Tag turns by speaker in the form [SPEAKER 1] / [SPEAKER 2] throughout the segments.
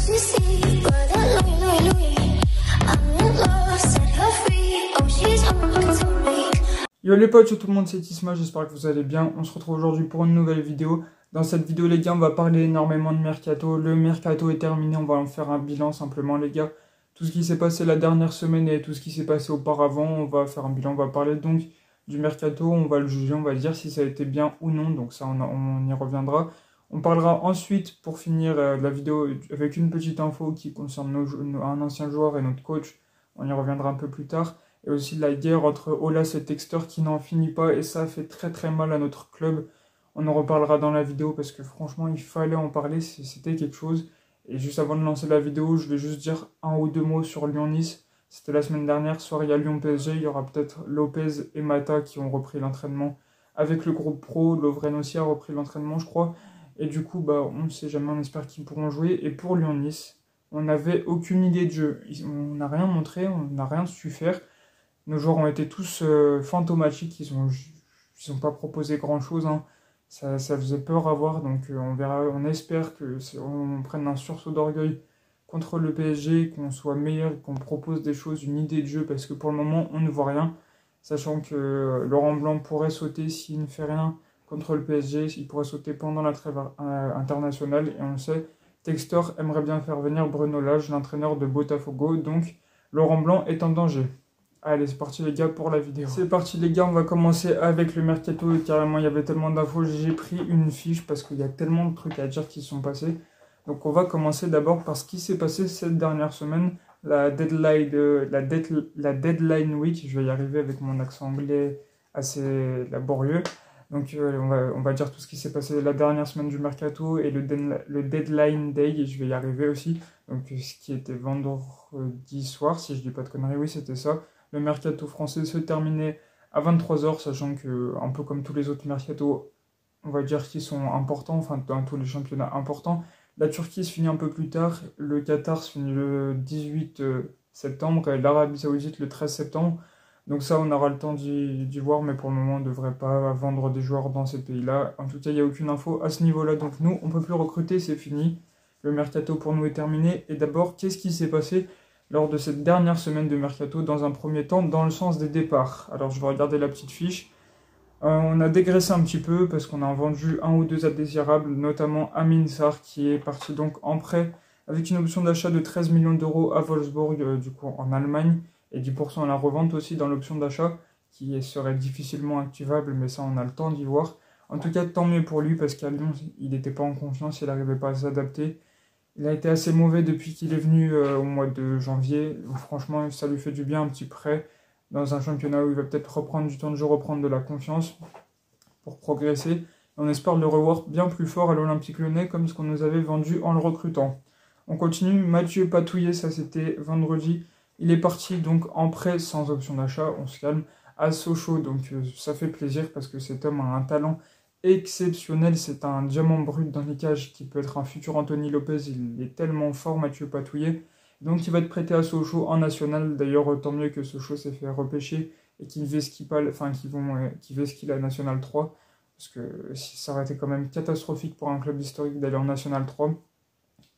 [SPEAKER 1] Yo les potes, tout le monde, c'est Isma, j'espère que vous allez bien. On se retrouve aujourd'hui pour une nouvelle vidéo. Dans cette vidéo les gars, on va parler énormément de mercato. Le mercato est terminé, on va en faire un bilan simplement les gars. Tout ce qui s'est passé la dernière semaine et tout ce qui s'est passé auparavant, on va faire un bilan. On va parler donc du mercato, on va le juger, on va dire si ça a été bien ou non. Donc ça on y reviendra. On parlera ensuite pour finir la vidéo avec une petite info qui concerne un ancien joueur et notre coach. On y reviendra un peu plus tard. Et aussi la guerre entre Aulas et Textor qui n'en finit pas. Et ça fait très très mal à notre club. On en reparlera dans la vidéo parce que franchement il fallait en parler, c'était quelque chose. Et juste avant de lancer la vidéo, je vais juste dire un ou deux mots sur Lyon-Nice. C'était la semaine dernière, soir il y a Lyon-PSG. Il y aura peut-être Lopez et Mata qui ont repris l'entraînement avec le groupe pro. Lovren aussi a repris l'entraînement je crois. Et du coup, on ne sait jamais, on espère qu'ils pourront jouer. Et pour Lyon-Nice, on n'avait aucune idée de jeu. On n'a rien montré, on n'a rien su faire. Nos joueurs ont été tous fantomatiques, ils ont pas proposé grand-chose. Hein. Ça faisait peur à voir, donc on verra, on espère qu'on prenne un sursaut d'orgueil contre le PSG, qu'on soit meilleur, qu'on propose des choses, une idée de jeu, parce que pour le moment, on ne voit rien. Sachant que Laurent Blanc pourrait sauter s'il ne fait rien contre le PSG, il pourrait sauter pendant la trêve internationale, et on le sait, Textor aimerait bien faire venir Bruno Lage, l'entraîneur de Botafogo, donc Laurent Blanc est en danger. Allez, c'est parti les gars pour la vidéo. C'est parti les gars, on va commencer avec le mercato. Et carrément, il y avait tellement d'infos, j'ai pris une fiche parce qu'il y a tellement de trucs à dire qui se sont passés. Donc on va commencer d'abord par ce qui s'est passé cette dernière semaine. La deadline week, je vais y arriver avec mon accent anglais assez laborieux. Donc on va dire tout ce qui s'est passé la dernière semaine du mercato et le deadline day, je vais y arriver aussi. Donc ce qui était vendredi soir, si je dis pas de conneries, oui c'était ça. Le mercato français se terminait à 23h, sachant que, un peu comme tous les autres mercatos, on va dire qu'ils sont importants, enfin dans tous les championnats importants. La Turquie se finit un peu plus tard, le Qatar se finit le 18 septembre et l'Arabie Saoudite le 13 septembre. Donc ça, on aura le temps d'y voir, mais pour le moment, on ne devrait pas vendre des joueurs dans ces pays-là. En tout cas, il n'y a aucune info à ce niveau-là, donc nous, on ne peut plus recruter, c'est fini. Le mercato pour nous est terminé. Et d'abord, qu'est-ce qui s'est passé lors de cette dernière semaine de mercato, dans un premier temps, dans le sens des départs? Alors, je vais regarder la petite fiche. On a dégraissé un petit peu parce qu'on a vendu un ou deux indésirables, notamment Amin Sarr qui est parti donc en prêt avec une option d'achat de 13 millions d'euros à Wolfsburg, du coup en Allemagne, et 10% à la revente aussi dans l'option d'achat qui serait difficilement activable, mais ça on a le temps d'y voir. En tout cas, tant mieux pour lui parce qu'à Lyon, il n'était pas en confiance, il n'arrivait pas à s'adapter. Il a été assez mauvais depuis qu'il est venu au mois de janvier. Franchement, ça lui fait du bien, un petit prêt dans un championnat où il va peut-être reprendre du temps de jeu, reprendre de la confiance pour progresser. On espère le revoir bien plus fort à l'Olympique Lyonnais comme ce qu'on nous avait vendu en le recrutant. On continue, Mathieu Patouillet, ça c'était vendredi. Il est parti donc en prêt sans option d'achat, on se calme, à Sochaux. Donc ça fait plaisir parce que cet homme a un talent exceptionnel, c'est un diamant brut dans les cages qui peut être un futur Anthony Lopez, il est tellement fort Mathieu Patouillet. Donc il va être prêté à Sochaux en national, d'ailleurs tant mieux que Sochaux s'est fait repêcher et qu'il vesquille la nationale 3, parce que ça aurait été quand même catastrophique pour un club historique d'aller en national 3,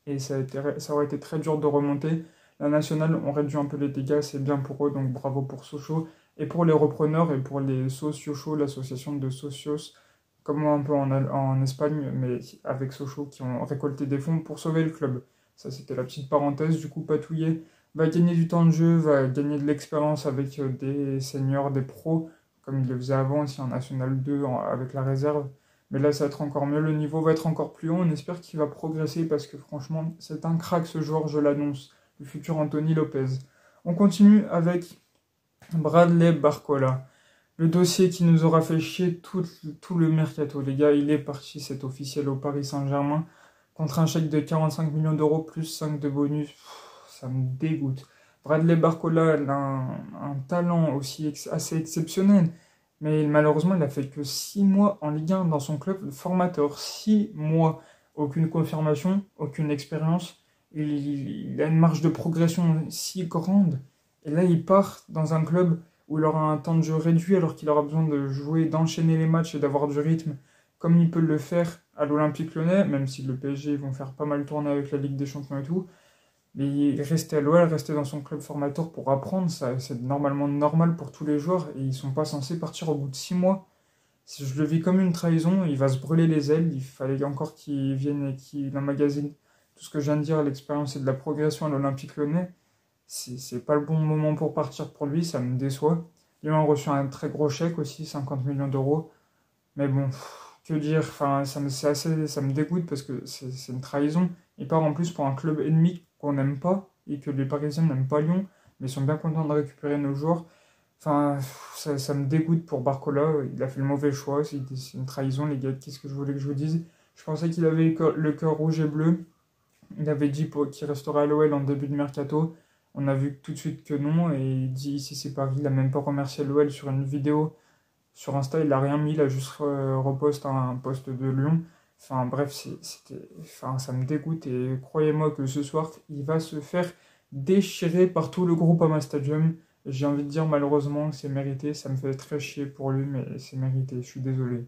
[SPEAKER 1] et ça aurait été très dur de remonter. La nationale, on réduit un peu les dégâts, c'est bien pour eux, donc bravo pour Sochaux, et pour les repreneurs et pour les Socios, l'association de Socios, comme un peu en Espagne, mais avec Sochaux, qui ont récolté des fonds pour sauver le club. Ça, c'était la petite parenthèse. Du coup, Patouillet va gagner du temps de jeu, va gagner de l'expérience avec des seniors, des pros, comme il le faisait avant aussi en National 2 avec la réserve. Mais là, ça va être encore mieux. Le niveau va être encore plus haut. On espère qu'il va progresser parce que franchement, c'est un crack ce joueur, je l'annonce. Le futur Anthony Lopez. On continue avec Bradley Barcola. Le dossier qui nous aura fait chier tout le mercato. Les gars, il est parti, c'est officiel au Paris Saint-Germain. Contre un chèque de 45 millions d'euros plus 5 de bonus, ça me dégoûte. Bradley Barcola a un talent aussi assez exceptionnel, mais malheureusement il n'a fait que 6 mois en Ligue 1 dans son club formateur. 6 mois, aucune confirmation, aucune expérience, il a une marge de progression si grande, et là il part dans un club où il aura un temps de jeu réduit alors qu'il aura besoin de jouer, d'enchaîner les matchs et d'avoir du rythme, comme il peut le faire à l'Olympique Lyonnais, même si le PSG vont faire pas mal tourner avec la Ligue des Champions et tout. Mais rester à l'OL, rester dans son club formateur pour apprendre, ça, c'est normalement normal pour tous les joueurs et ils sont pas censés partir au bout de 6 mois. Si je le vis comme une trahison, il va se brûler les ailes, il fallait encore qu'il vienne et qu'il emmagasine tout ce que je viens de dire, l'expérience et de la progression à l'Olympique Lyonnais. C'est pas le bon moment pour partir pour lui, ça me déçoit. Lyon a reçu un très gros chèque aussi, 50 millions d'euros. Mais bon, que dire, enfin, ça me dégoûte parce que c'est une trahison. Il part en plus pour un club ennemi qu'on n'aime pas et que les Parisiens n'aiment pas Lyon, mais ils sont bien contents de récupérer nos joueurs. Enfin, ça me dégoûte pour Barcola, il a fait le mauvais choix, c'est une trahison les gars, qu'est-ce que je voulais que je vous dise? Je pensais qu'il avait le cœur rouge et bleu, il avait dit qu'il resterait à l'OL en début de mercato, on a vu tout de suite que non, et il dit ici c'est Paris, il a même pas remercié l'OL sur une vidéo, sur Insta il a rien mis, il a juste reposté un post de Lyon. Enfin bref, ça me dégoûte et croyez-moi que ce soir, il va se faire déchirer par tout le groupe Ama Stadium. J'ai envie de dire malheureusement que c'est mérité, ça me fait très chier pour lui, mais c'est mérité, je suis désolé.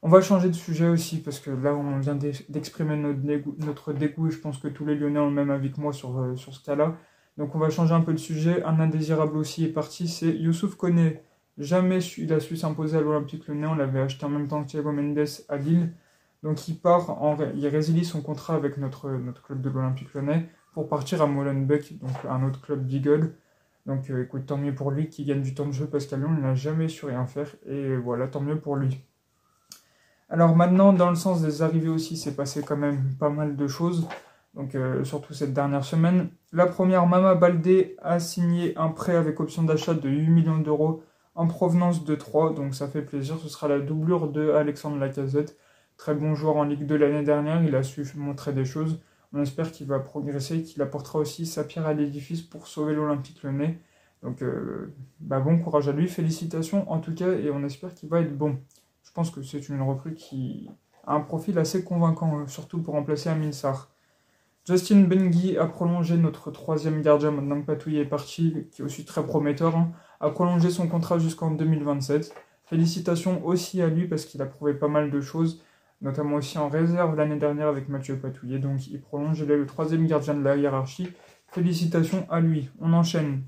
[SPEAKER 1] On va changer de sujet aussi, parce que là on vient d'exprimer notre dégoût, et je pense que tous les Lyonnais ont le même avis que moi sur ce cas-là. Donc on va changer un peu de sujet, un indésirable aussi est parti, c'est Youssouf Koné. Jamais il a su s'imposer à l'Olympique Lyonnais, on l'avait acheté en même temps que Thiago Mendes à Lille. Donc il résilie son contrat avec notre club de l'Olympique Lyonnais pour partir à Molenbeek, donc un autre club d'Eagle. Donc écoute, tant mieux pour lui qui gagne du temps de jeu parce qu'à Lyon, il n'a jamais su rien faire. Et voilà, tant mieux pour lui. Alors maintenant, dans le sens des arrivées aussi, c'est passé quand même pas mal de choses. Donc surtout cette dernière semaine. La première, Mama Baldé a signé un prêt avec option d'achat de 8 millions d'euros en provenance de Troyes. Donc ça fait plaisir, ce sera la doublure de Alexandre Lacazette. Très bon joueur en Ligue 2 l'année dernière, il a su montrer des choses. On espère qu'il va progresser, qu'il apportera aussi sa pierre à l'édifice pour sauver l'Olympique Lyonnais. Donc bon courage à lui, félicitations en tout cas, et on espère qu'il va être bon. Je pense que c'est une recrue qui a un profil assez convaincant, surtout pour remplacer Amin Sarr. Justin Bengui a prolongé notre troisième gardien, maintenant que Patouille est parti, qui est aussi très prometteur, a prolongé son contrat jusqu'en 2027. Félicitations aussi à lui parce qu'il a prouvé pas mal de choses, notamment aussi en réserve l'année dernière avec Mathieu Patouillet, donc il prolonge, il est le troisième gardien de la hiérarchie. Félicitations à lui. On enchaîne.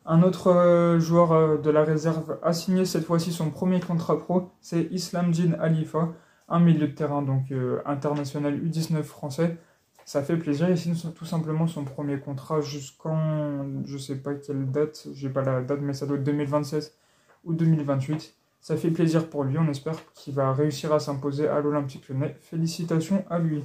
[SPEAKER 1] Un autre joueur de la réserve a signé cette fois-ci son premier contrat pro, c'est Islamdine Khalifa, un milieu de terrain, donc international U19 français. Ça fait plaisir, il signe tout simplement son premier contrat jusqu'en, je sais pas quelle date, j'ai pas la date, mais ça doit être 2027 ou 2028. Ça fait plaisir pour lui, on espère qu'il va réussir à s'imposer à l'Olympique Lyonnais. Félicitations à lui.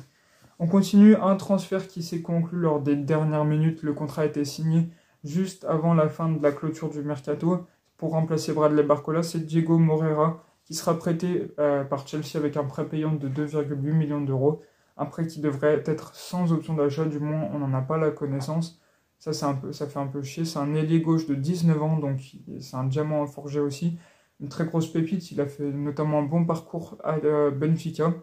[SPEAKER 1] On continue, un transfert qui s'est conclu lors des dernières minutes, le contrat a été signé juste avant la fin de la clôture du mercato pour remplacer Bradley Barcola, c'est Diego Moreira qui sera prêté par Chelsea avec un prêt payant de 2,8 millions d'euros. Un prêt qui devrait être sans option d'achat, du moins on n'en a pas la connaissance. Ça fait un peu chier. C'est un ailier gauche de 19 ans, donc c'est un diamant forgé aussi. Une très grosse pépite, il a fait notamment un bon parcours à Benfica,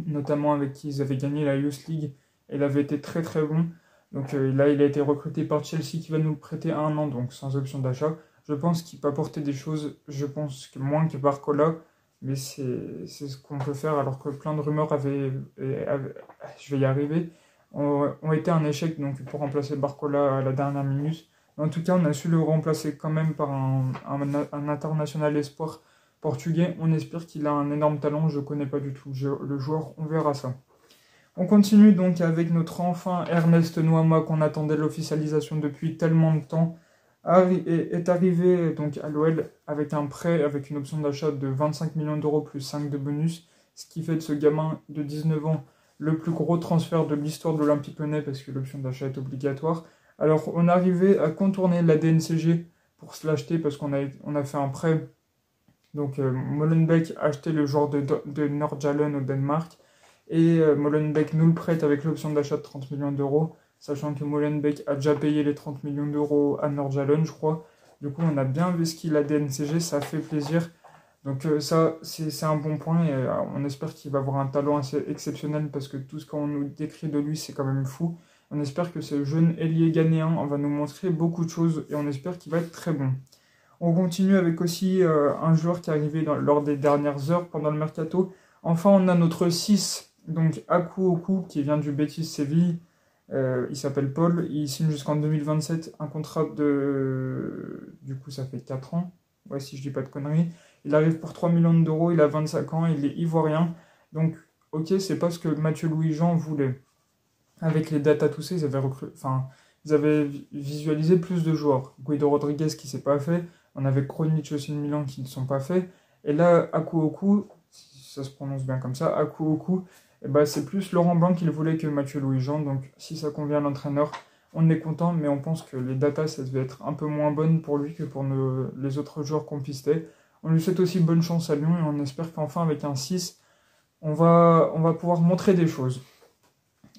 [SPEAKER 1] notamment avec qui ils avaient gagné la Youth League, et il avait été très très bon. Donc là, il a été recruté par Chelsea qui va nous le prêter à 1 an, donc sans option d'achat. Je pense qu'il peut apporter des choses, je pense que moins que Barcola, mais c'est ce qu'on peut faire alors que plein de rumeurs je vais y arriver, ont été un échec donc pour remplacer Barcola à la dernière minute. Mais en tout cas, on a su le remplacer quand même par un international espoir portugais. On espère qu'il a un énorme talent, je ne connais pas du tout le joueur, on verra ça. On continue donc avec notre enfant Ernest Nouama qu'on attendait l'officialisation depuis tellement de temps. Est arrivé donc à l'OL avec un prêt avec une option d'achat de 25 millions d'euros plus 5 de bonus, ce qui fait de ce gamin de 19 ans le plus gros transfert de l'histoire de l'Olympique Lyonnais parce que l'option d'achat est obligatoire. Alors on est arrivé à contourner la DNCG pour se l'acheter parce qu'on a fait un prêt. Donc Molenbeek a acheté le joueur de Nordjylland au Danemark et Molenbeek nous le prête avec l'option d'achat de 30 millions d'euros. Sachant que Molenbeek a déjà payé les 30 millions d'euros à Nordjylland, je crois. Du coup, on a bien vu ce qu'il a DNCG, ça fait plaisir. Donc ça, c'est un bon point et on espère qu'il va avoir un talent assez exceptionnel parce que tout ce qu'on nous décrit de lui, c'est quand même fou. On espère que ce jeune ailier ghanéen va nous montrer beaucoup de choses et on espère qu'il va être très bon. On continue avec aussi un joueur qui est arrivé lors des dernières heures pendant le mercato. Enfin, on a notre 6, donc Akuoku, qui vient du Betis Séville. Il s'appelle Paul, il signe jusqu'en 2027 un contrat de... Du coup, ça fait 4 ans, ouais, si je dis pas de conneries. Il arrive pour 3 millions d'euros, il a 25 ans, il est ivoirien. Donc, ok, c'est pas ce que Mathieu Louis-Jean voulait. Avec les datas, tous ces, ils avaient visualisé plus de joueurs. Guido Rodriguez qui s'est pas fait, on avait Kronic aussi de Milan qui ne sont pas faits. Et là, Akuoku, si ça se prononce bien comme ça, Akuoku, eh ben, c'est plus Laurent Blanc qu'il voulait que Mathieu Louis-Jean. Donc si ça convient à l'entraîneur, on est content, mais on pense que les datas, ça devait être un peu moins bonnes pour lui que pour les autres joueurs qu'on pistait. On lui souhaite aussi bonne chance à Lyon et on espère qu'enfin avec un 6, on va pouvoir montrer des choses.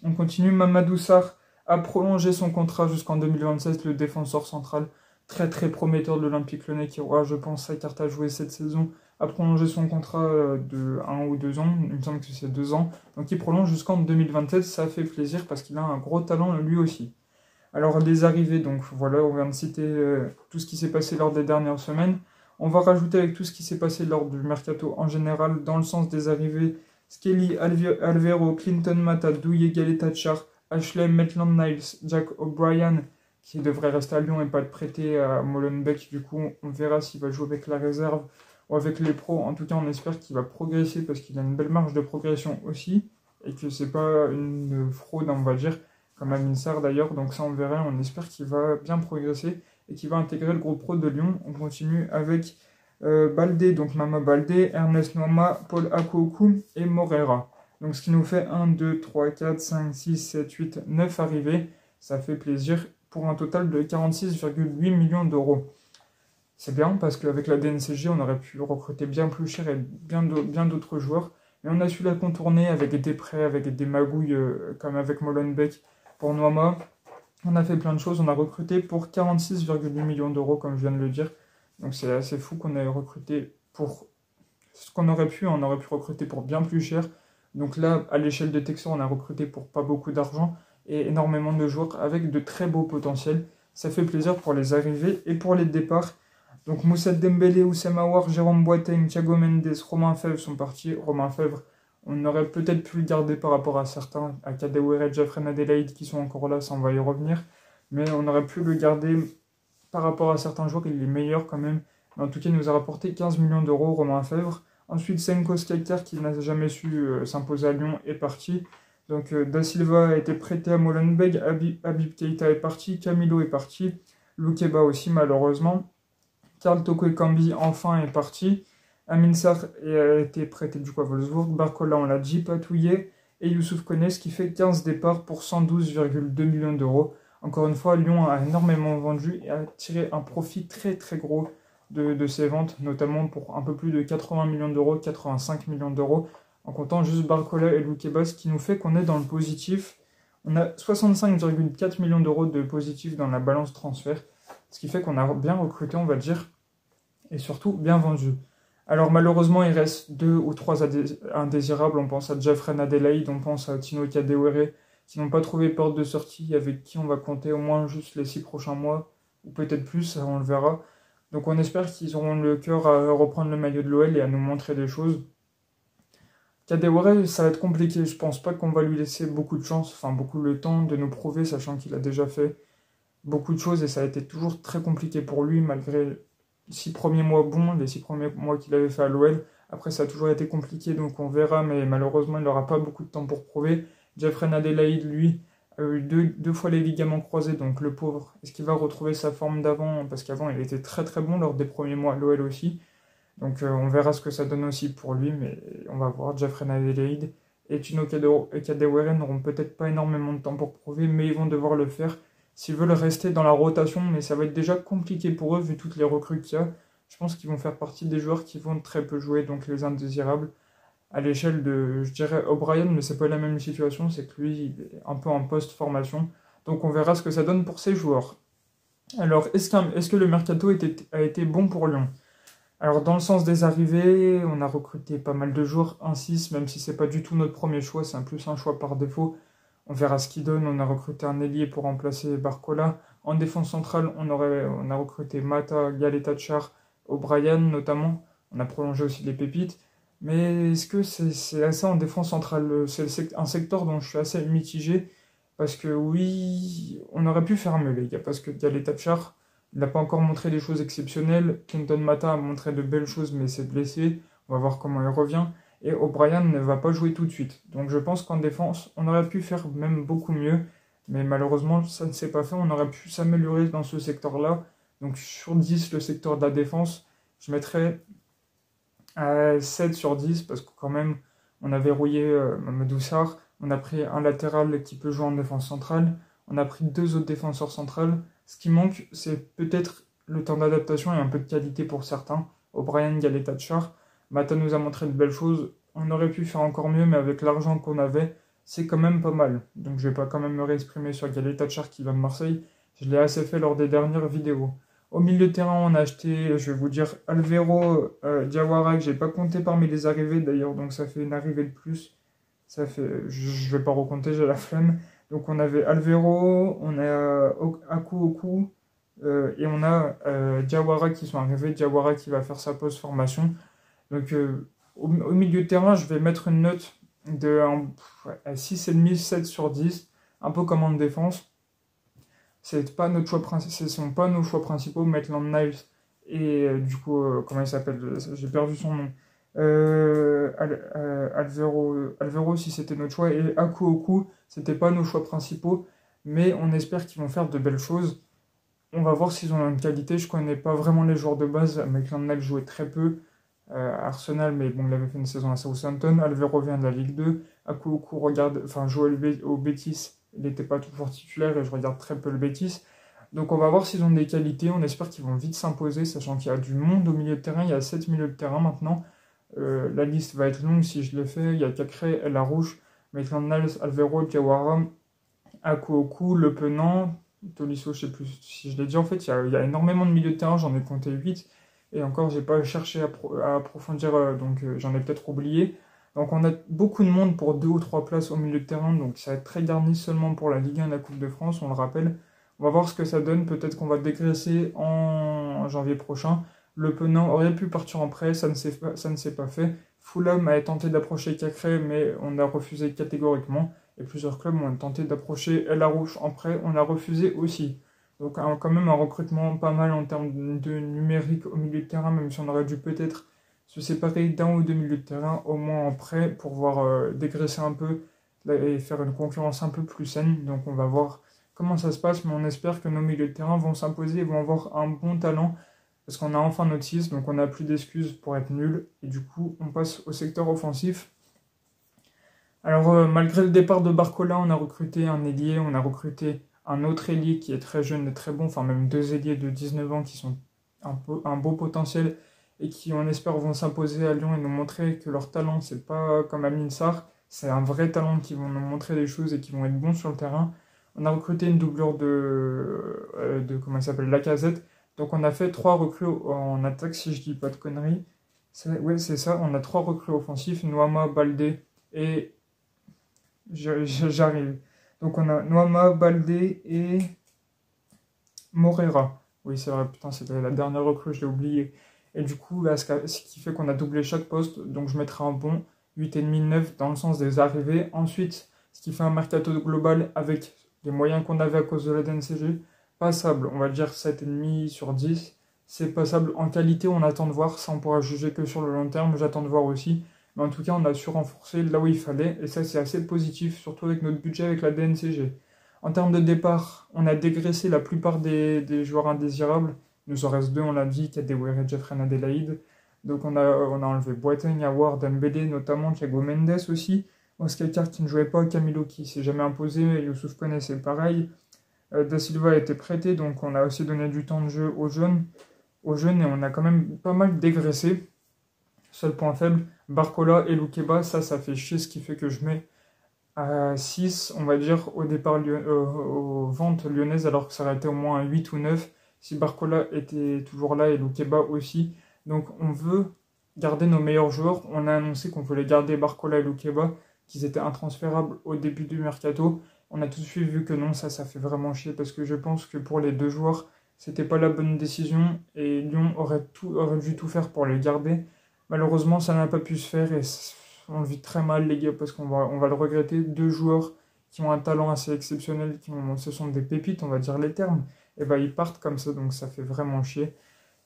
[SPEAKER 1] On continue, Mamadou Sarr a prolongé son contrat jusqu'en 2027, le défenseur central très très prometteur de l'Olympique Lyonnais qui aura, je pense, sa carte à jouer cette saison, a prolongé son contrat de 1 ou 2 ans, il me semble que c'est 2 ans, donc il prolonge jusqu'en 2027, ça fait plaisir parce qu'il a un gros talent lui aussi. Alors les arrivées, donc voilà, on vient de citer tout ce qui s'est passé lors des dernières semaines. On va rajouter avec tout ce qui s'est passé lors du mercato en général, dans le sens des arrivées, Skelly, Alvaro, Clinton Mata, Douye Galetachar, Ashley Maitland-Niles, Jack O'Brien, qui devrait rester à Lyon et pas être prêté à Molenbeek. Du coup, on verra s'il va jouer avec la réserve ou avec les pros. En tout cas, on espère qu'il va progresser parce qu'il a une belle marge de progression aussi et que c'est pas une fraude, on va dire, comme Amin Sarr d'ailleurs. Donc ça, on verra. On espère qu'il va bien progresser et qu'il va intégrer le groupe pro de Lyon. On continue avec Baldé, donc Mama Baldé, Ernest Noama, Paul Akuoku et Morera. Donc ce qui nous fait 1, 2, 3, 4, 5, 6, 7, 8, 9 arrivées. Ça fait plaisir pour un total de 46,8 millions d'euros. C'est bien parce qu'avec la DNCG, on aurait pu recruter bien plus cher et bien d'autres joueurs. Mais on a su la contourner avec des prêts, avec des magouilles comme avec Molenbeek pour Noama. On a fait plein de choses. On a recruté pour 46,8 millions d'euros, comme je viens de le dire. Donc c'est assez fou qu'on ait recruté pour ce qu'on aurait pu. On aurait pu recruter pour bien plus cher. Donc là, à l'échelle de Texas, on a recruté pour pas beaucoup d'argent et énormément de joueurs avec de très beaux potentiels. Ça fait plaisir pour les arrivées et pour les départs. Donc Moussa Dembélé, Oussem Aouar, Jérôme Boateng, Thiago Mendes, Romain Fèvre sont partis. Romain Fèvre, on aurait peut-être pu le garder par rapport à certains, à Kadewere, Jeffrey Adelaide qui sont encore là, ça on va y revenir. Mais on aurait pu le garder par rapport à certains joueurs, il est meilleur quand même. Mais en tout cas, il nous a rapporté 15 millions d'euros, Romain Fèvre. Ensuite, Senko Skelter, qui n'a jamais su s'imposer à Lyon, est parti. Donc, Da Silva a été prêté à Molenbeek, Habib Keita est parti, Camilo est parti, Loukeba aussi, malheureusement. Karl Toko Ekambi, enfin, est parti. Amin Sarr a été prêté du coup à Wolfsburg. Barcola, on l'a dit, Patouillet. Et Youssouf Koné, ce qui fait 15 départs pour 112,2 millions d'euros. Encore une fois, Lyon a énormément vendu et a tiré un profit très très gros de ses ventes, notamment pour un peu plus de 80 millions d'euros, 85 millions d'euros, en comptant juste Barcola et Loukeba, ce qui nous fait qu'on est dans le positif. On a 65,4 millions d'euros de positif dans la balance transfert, ce qui fait qu'on a bien recruté, on va dire, et surtout bien vendu. Alors malheureusement, il reste 2 ou 3 indésirables. On pense à Jeffrey Adelaide, on pense à Tino Kadewere, qui n'ont pas trouvé porte de sortie, avec qui on va compter au moins juste les 6 prochains mois, ou peut-être plus, on le verra. Donc on espère qu'ils auront le cœur à reprendre le maillot de l'OL et à nous montrer des choses. Kadewere, ça va être compliqué, je pense pas qu'on va lui laisser beaucoup de chance, enfin beaucoup le temps de nous prouver, sachant qu'il a déjà fait beaucoup de choses et ça a été toujours très compliqué pour lui, malgré les 6 premiers mois bons, les 6 premiers mois qu'il avait fait à l'OL. Après ça a toujours été compliqué, donc on verra, mais malheureusement il n'aura pas beaucoup de temps pour prouver. Jeffrey Adelaide, lui, a eu deux fois les ligaments croisés, donc le pauvre, est-ce qu'il va retrouver sa forme d'avant? Parce qu'avant, il était très très bon lors des premiers mois à l'OL aussi. Donc on verra ce que ça donne aussi pour lui, mais on va voir. Jeffrey Adelaide et Tino Kadewere n'auront peut-être pas énormément de temps pour prouver, mais ils vont devoir le faire s'ils veulent rester dans la rotation, mais ça va être déjà compliqué pour eux vu toutes les recrues qu'il y a. Je pense qu'ils vont faire partie des joueurs qui vont très peu jouer, donc les indésirables. À l'échelle de, je dirais, O'Brien, mais c'est pas la même situation, c'est que lui, il est un peu en post-formation. Donc on verra ce que ça donne pour ces joueurs. Alors, est-ce que le mercato a été bon pour Lyon? Alors, dans le sens des arrivées, on a recruté pas mal de joueurs, un 6, même si c'est pas du tout notre premier choix, c'est plus un choix par défaut. On verra ce qu'il donne. On a recruté un ailier pour remplacer Barcola. En défense centrale, on a recruté Mata, Galetachar, O'Brien notamment. On a prolongé aussi les pépites. Mais est-ce que c'est assez en défense centrale? C'est un secteur dont je suis assez mitigé. Parce que oui, on aurait pu faire mieux, les gars. Parce que Galet Thatcher, il n'a pas encore montré des choses exceptionnelles. Clinton Mata a montré de belles choses, mais s'est blessé. On va voir comment il revient. Et O'Brien ne va pas jouer tout de suite. Donc je pense qu'en défense, on aurait pu faire même beaucoup mieux. Mais malheureusement, ça ne s'est pas fait. On aurait pu s'améliorer dans ce secteur-là. Donc sur 10, le secteur de la défense, je mettrais à 7 sur 10 parce que quand même, on a verrouillé Mamadou Sarr, on a pris un latéral qui peut jouer en défense centrale, on a pris deux autres défenseurs centrales. Ce qui manque, c'est peut-être le temps d'adaptation et un peu de qualité pour certains. O'Brien, Galet Thatcher. Mata nous a montré de belles choses. On aurait pu faire encore mieux, mais avec l'argent qu'on avait, c'est quand même pas mal. Donc je vais pas quand même me réexprimer sur Galet Thatcher qui vient de Marseille. Je l'ai assez fait lors des dernières vidéos. Au milieu de terrain, on a acheté, je vais vous dire, Alvaro Diawara, que j'ai pas compté parmi les arrivées d'ailleurs, donc ça fait une arrivée de plus. Ça fait, je vais pas recompter, j'ai la flemme. Donc on avait Alvaro, on a Aku Oku, et on a Diawara qui sont arrivés. Diawara qui va faire sa pause formation. Donc au milieu de terrain, je vais mettre une note de 6,5, 7 sur 10, un peu comme en défense. C'est pas notre choix ce sont pas nos choix principaux, Maitland Niles et du coup, comment il s'appelle? J'ai perdu son nom. Alvaro, si c'était notre choix, et Aku Oku, c'était pas nos choix principaux, mais on espère qu'ils vont faire de belles choses. On va voir s'ils ont une qualité. Je connais pas vraiment les joueurs de base. Maitland Niles jouait très peu à Arsenal, mais bon, il avait fait une saison à Southampton. Alvaro vient de la Ligue 2. Aku Oku jouait au Betis. Il n'était pas toujours titulaire et je regarde très peu le Betis. Donc on va voir s'ils ont des qualités. On espère qu'ils vont vite s'imposer, sachant qu'il y a du monde au milieu de terrain. Il y a 7 milieux de terrain maintenant. La liste va être longue si je l'ai fait. Il y a Cacré, El Arouche, Maitland Niles, Alvaro, Diawara, Aku Oku, Le Penant, Tolisso, je sais plus si je l'ai dit. En fait, il y a énormément de milieux de terrain. J'en ai compté 8. Et encore, j'ai pas cherché à approfondir, donc j'en ai peut-être oublié. Donc on a beaucoup de monde pour 2 ou 3 places au milieu de terrain, donc ça va être très garni seulement pour la Ligue 1 et la Coupe de France, on le rappelle. On va voir ce que ça donne, peut-être qu'on va dégraisser en janvier prochain. Le Penant aurait pu partir en prêt, ça ne s'est pas fait. Fulham a tenté d'approcher Cacré, mais on a refusé catégoriquement. Et plusieurs clubs ont tenté d'approcher El Arouche en prêt, on a refusé aussi. Donc quand même un recrutement pas mal en termes de numérique au milieu de terrain, même si on aurait dû peut-être se séparer d'un ou deux milieux de terrain, au moins en prêt, pour voir dégraisser un peu et faire une concurrence un peu plus saine. Donc on va voir comment ça se passe, mais on espère que nos milieux de terrain vont s'imposer et vont avoir un bon talent, parce qu'on a enfin notre 6, donc on n'a plus d'excuses pour être nul, et du coup on passe au secteur offensif. Alors malgré le départ de Barcola, on a recruté un ailier, on a recruté un autre ailier qui est très jeune et très bon, enfin même deux ailiers de 19 ans qui sont un beau potentiel et qui, on espère, vont s'imposer à Lyon et nous montrer que leur talent, c'est pas comme Amin Sarr, c'est un vrai talent qui vont nous montrer des choses et qui vont être bons sur le terrain. On a recruté une doublure comment il s'appelle, Lacazette. Donc on a fait 3 recrues en attaque, si je dis pas de conneries. Ouais, c'est ça, on a 3 recrues offensifs, Noama, Baldé et... J'arrive. Donc on a Noama, Baldé et Morera. Oui, c'est vrai, putain, c'était la dernière recrue, je l'ai oublié. Et du coup, là, ce qui fait qu'on a doublé chaque poste, donc je mettrai un bon 8,5, 9 dans le sens des arrivées. Ensuite, ce qui fait un mercato global avec les moyens qu'on avait à cause de la DNCG, passable, on va dire 7,5 sur 10. C'est passable en qualité, on attend de voir, ça on pourra juger que sur le long terme, j'attends de voir aussi. Mais en tout cas, on a su renforcer là où il fallait, et ça c'est assez positif, surtout avec notre budget avec la DNCG. En termes de départ, on a dégraissé la plupart des joueurs indésirables. Il nous en reste 2, on l'a dit, Kadewere et Jeffrey Adelaide. Donc on a enlevé Boateng, Awar, Dembélé, notamment Thiago Mendes aussi. Oscar qui ne jouait pas, Camilo qui s'est jamais imposé, Youssouf Koné c'est pareil. Da Silva a été prêté, donc on a aussi donné du temps de jeu aux jeunes, et on a quand même pas mal dégraissé. Seul point faible, Barcola et Loukeba, ça fait chier, ce qui fait que je mets à 6, on va dire, au départ aux ventes lyonnaises, alors que ça aurait été au moins un 8 ou 9 si Barcola était toujours là et Loukeba aussi. Donc on veut garder nos meilleurs joueurs. On a annoncé qu'on voulait garder Barcola et Loukeba, qu'ils étaient intransférables au début du mercato. On a tout de suite vu que non, ça fait vraiment chier, parce que je pense que pour les deux joueurs, c'était pas la bonne décision et Lyon aurait dû tout faire pour les garder. Malheureusement, ça n'a pas pu se faire et on le vit très mal, les gars, parce on va le regretter. Deux joueurs qui ont un talent assez exceptionnel, ce sont des pépites, on va dire les termes, et ben ils partent comme ça, donc ça fait vraiment chier.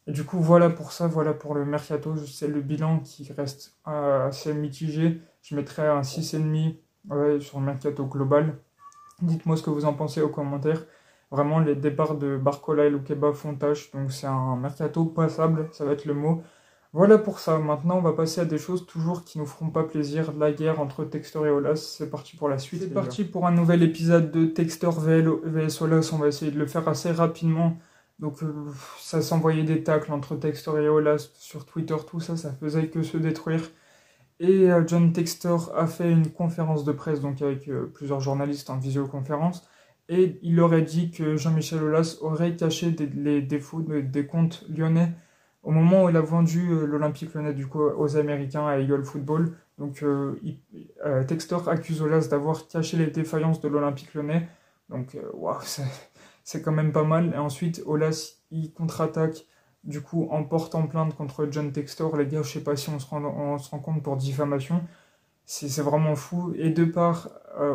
[SPEAKER 1] Et du coup, voilà pour ça, voilà pour le mercato. C'est le bilan qui reste assez mitigé. Je mettrais un 6,5 ouais, sur le mercato global. Dites-moi ce que vous en pensez aux commentaires. Vraiment, les départs de Barcola et Loukeba font tâche, donc c'est un mercato passable, ça va être le mot. Voilà pour ça. Maintenant, on va passer à des choses toujours qui nous feront pas plaisir. La guerre entre Textor et Olas. C'est parti pour la suite. C'est parti pour un nouvel épisode de Textor vs Olas. On va essayer de le faire assez rapidement. Donc, ça s'envoyait des tacles entre Textor et Olas sur Twitter, tout ça, ça faisait que se détruire. Et John Textor a fait une conférence de presse, donc avec plusieurs journalistes en visioconférence. Et il aurait dit que Jean-Michel Aulas aurait caché les défauts des comptes lyonnais au moment où il a vendu l'Olympique Lyonnais du coup aux Américains à Eagle Football. Donc Textor accuse Aulas d'avoir caché les défaillances de l'Olympique Lyonnais. Donc waouh, c'est quand même pas mal. Et ensuite Aulas il contre-attaque du coup en portant plainte contre John Textor. Les gars, je sais pas si on se rend compte pour diffamation. C'est vraiment fou. Et de part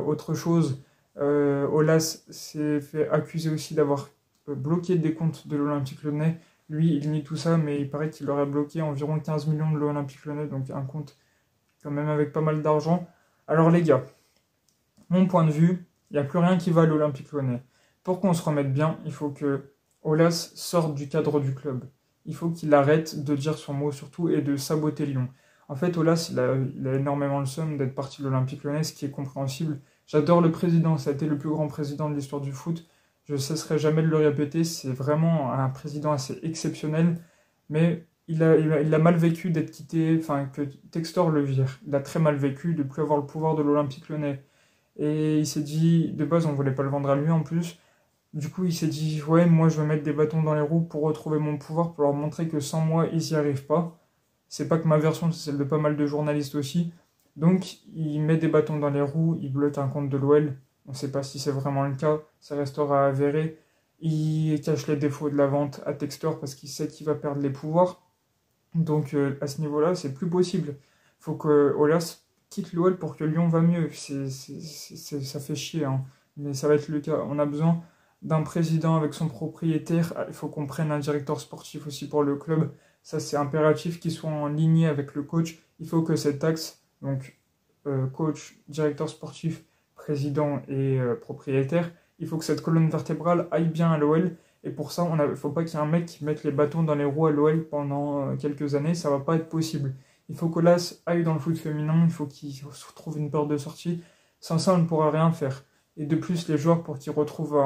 [SPEAKER 1] autre chose, Aulas s'est fait accuser aussi d'avoir bloqué des comptes de l'Olympique Lyonnais. Lui, il nie tout ça, mais il paraît qu'il aurait bloqué environ 15 millions de l'Olympique Lyonnais, donc un compte quand même avec pas mal d'argent. Alors les gars, mon point de vue, il n'y a plus rien qui va à l'Olympique Lyonnais. Pour qu'on se remette bien, il faut que Aulas sorte du cadre du club. Il faut qu'il arrête de dire son mot surtout et de saboter Lyon. En fait, Aulas, il a énormément le seum d'être parti de l'Olympique Lyonnais, ce qui est compréhensible. J'adore le président, ça a été le plus grand président de l'histoire du foot. Je ne cesserai jamais de le répéter, c'est vraiment un président assez exceptionnel, mais il a mal vécu d'être quitté, enfin que Textor le vire. Il a très mal vécu de ne plus avoir le pouvoir de l'Olympique Lyonnais. Et il s'est dit, de base on voulait pas le vendre à lui en plus, du coup il s'est dit, ouais moi je vais mettre des bâtons dans les roues pour retrouver mon pouvoir, pour leur montrer que sans moi ils n'y arrivent pas. C'est pas que ma version, c'est celle de pas mal de journalistes aussi. Donc il met des bâtons dans les roues, il bloque un compte de l'OL. On ne sait pas si c'est vraiment le cas, ça restera à avérer. Il cache les défauts de la vente à Textor parce qu'il sait qu'il va perdre les pouvoirs. Donc à ce niveau-là, c'est plus possible. Il faut que Aulas quitte l'OL pour que Lyon va mieux. Ça fait chier, hein. Mais ça va être le cas. On a besoin d'un président avec son propriétaire. Il faut qu'on prenne un directeur sportif aussi pour le club. Ça, c'est impératif qu'il soit en ligne avec le coach. Il faut que cette axe, donc coach, directeur sportif, président et propriétaire, il faut que cette colonne vertébrale aille bien à l'OL. Et pour ça, il ne faut pas qu'il y ait un mec qui mette les bâtons dans les roues à l'OL pendant quelques années. Ça ne va pas être possible. Il faut qu'Aulas aille dans le foot féminin. Il faut qu'il se trouve une porte de sortie. Sans ça, on ne pourra rien faire. Et de plus, les joueurs, pour qu'ils retrouvent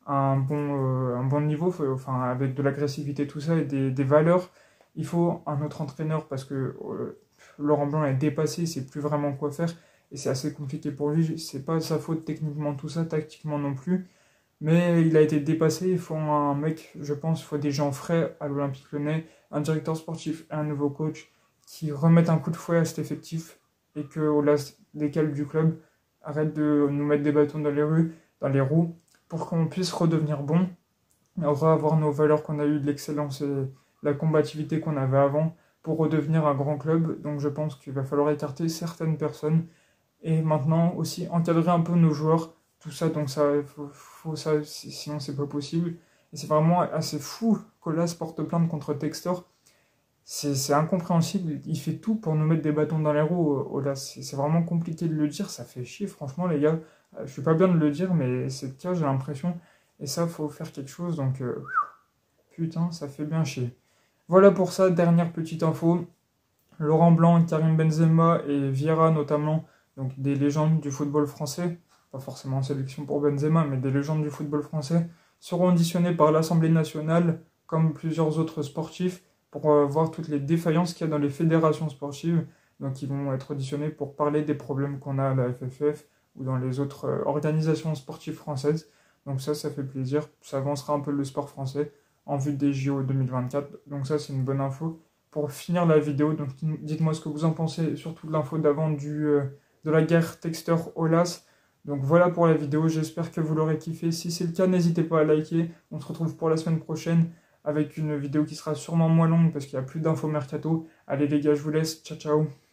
[SPEAKER 1] un bon niveau, enfin, avec de l'agressivité, tout ça, et des valeurs, il faut un autre entraîneur parce que Laurent Blanc est dépassé, il ne sait plus vraiment quoi faire. Et c'est assez compliqué pour lui. C'est pas sa faute techniquement, tout ça, tactiquement non plus. Mais il a été dépassé. Il faut un mec, je pense, il faut des gens frais à l'Olympique Lyonnais, un directeur sportif et un nouveau coach qui remettent un coup de fouet à cet effectif et que Aulas décale du club, arrête de nous mettre des bâtons dans les roues, pour qu'on puisse redevenir bon, avoir nos valeurs qu'on a eues de l'excellence et la combativité qu'on avait avant pour redevenir un grand club. Donc je pense qu'il va falloir écarter certaines personnes et maintenant aussi encadrer un peu nos joueurs, tout ça, donc ça, faut ça, sinon c'est pas possible. Et c'est vraiment assez fou qu'Aulas porte plainte contre Textor. C'est incompréhensible, il fait tout pour nous mettre des bâtons dans les roues, Aulas. C'est vraiment compliqué de le dire, ça fait chier, franchement, les gars. Je suis pas bien de le dire, mais c'est le cas, j'ai l'impression. Et ça, faut faire quelque chose, donc putain, ça fait bien chier. Voilà pour ça, dernière petite info. Laurent Blanc, Karim Benzema et Vieira notamment, donc des légendes du football français, pas forcément en sélection pour Benzema, mais des légendes du football français, seront auditionnés par l'Assemblée nationale, comme plusieurs autres sportifs, pour voir toutes les défaillances qu'il y a dans les fédérations sportives. Donc ils vont être auditionnés pour parler des problèmes qu'on a à la FFF ou dans les autres organisations sportives françaises. Donc ça fait plaisir, ça avancera un peu le sport français en vue des JO 2024. Donc ça, c'est une bonne info. Pour finir la vidéo, donc dites-moi ce que vous en pensez, surtout de l'info d'avant de la guerre Textor-Aulas. Donc voilà pour la vidéo, j'espère que vous l'aurez kiffé. Si c'est le cas, n'hésitez pas à liker. On se retrouve pour la semaine prochaine. avec une vidéo qui sera sûrement moins longue parce qu'il n'y a plus d'infos mercato. Allez les gars, je vous laisse, ciao ciao.